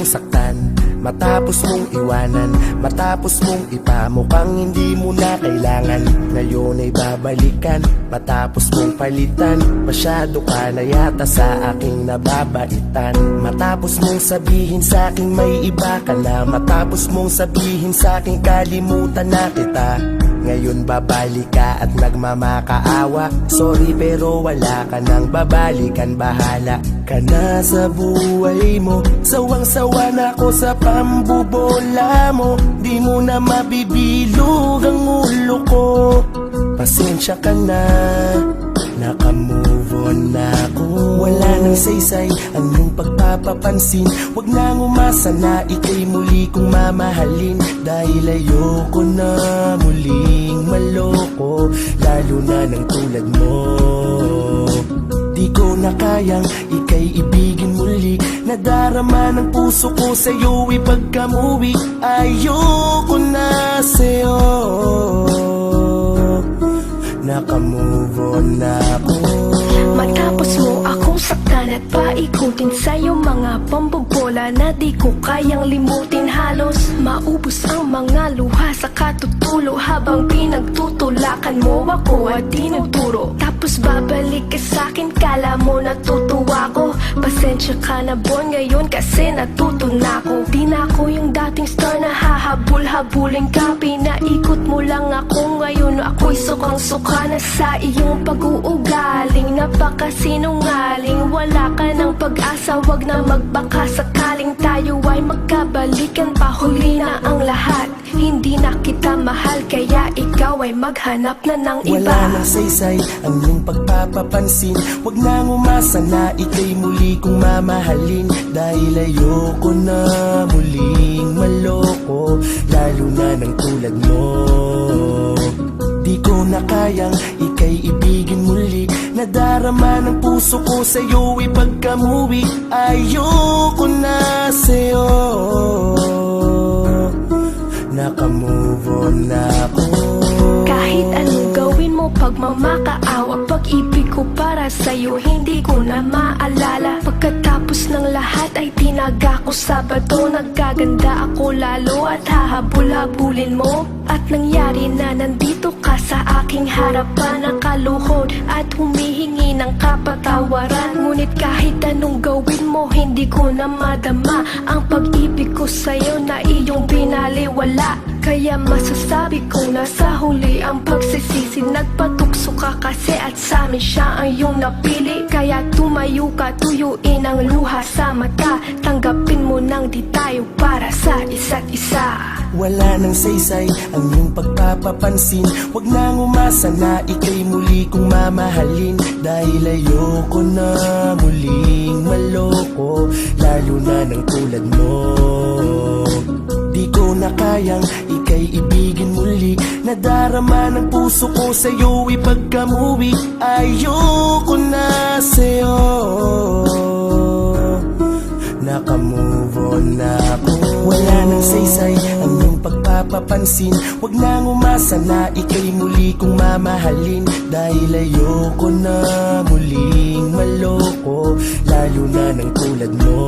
mong saktan, matapos mong iwanan, matapos mong ipamukhang hindi mo na kailangan. Ngayon ay babalikan, matapos mong palitan. Masyado ka na yata sa aking nababaitan. Matapos mong sabihin sa aking may iba ka na, matapos mong sabihin sa aking kalimutan na kita. Ngayon babalik ka at nagmamakaawa. Sorry pero wala ka nang babalikan. Bahala ka na sa buhay mo. Sawang-sawa na ako sa pambubola mo. Di mo na mabibilog ang ulo ko. Pasensya ka na, naka-move on na ako. Wala nang saysay ang iyong pagpapapansin. Huwag nang umasa na ika'y muli kong mamahalin. Dahil ayoko na muling maloko, lalo na ng tulad mo. Di ko na kayang ika'y ibigin muli. Nadarama ng puso ko sa'yo ipagkamuwi. Ayoko na sa'yo, naka-move on na ako. Matapos mo akong saktan at paikutin sa'yo mga pambobola na di ko kayang limutin. Halos maubos ang mga luha sa katutulo habang pinagtutulakan mo ako at tinuturo. Tapos babalik ka sa'kin, kala mo natutuwa ko. Pasensya ka na Bon ngayon kasi natuto na ako. Di na ako yung dating star na hahabol-habulin ka. Pinaikot mo lang ako ngayon, ako'y sukang-suka na sa iyong pag-uugaling. Napakasinungaling, wala ka ng pag-asa. Wag na magbaka sakaling tayo ay magkabalikan pa. Huli na ang lahat, hindi na kita mahal, kaya ikaw ay maghanap na ng iba. Wala nang saysay ang iyong pagpapapansin. Huwag nang umasa na ika'y muli kong mamahalin. Dahil ayoko na muling maloko, lalo na ng tulad mo. Di ko na kayang ika'y ibigin muli. Nadarama ng puso ko sa'yo ipagkamuwi. Ayoko na sa'yo, naka-move on na ako. Kahit anong gawin mo, pagmamakaawa, pag-ibig ko para sa'yo hindi ko na maalala. Pagkatapos ng lahat ay tinaga ko sa bato. Nagkaganda ako lalo at hahabol-habulin mo. At nangyari na nandito ka sa aking harapan, nakaluhod at humihingi ng kapatawaran. Ngunit kahit anong gawin mo, hindi ko na madama ang pag-ibig ko sa'yo na iyong binaliwala. Kaya masasabi kong nasa huli ang pagsisisi. Nagpatukso ka kasi at sa amin siya ang iyong napili. Kaya tumayo ka, tuyuin ang luha sa mata. Tanggapin mo nang di tayo para sa isa't isa. Wala nang saysay ang iyong pagpapapansin. Huwag nang umasa na ika'y muli kong mamahalin. Dahil ayoko na muling maloko, lalo na ng tulad mo. Di ko na kayang ika'y ibigin muli. Nadarama ng puso ko sa'yo ipagkamuwi. Ayoko na sa'yo, naka-move on na ako. Wala nang saysay ang iyong pagpapapansin. Huwag nang umasa na ika'y muli kong mamahalin. Dahil ayoko na muling maloko, lalo na ng tulad mo.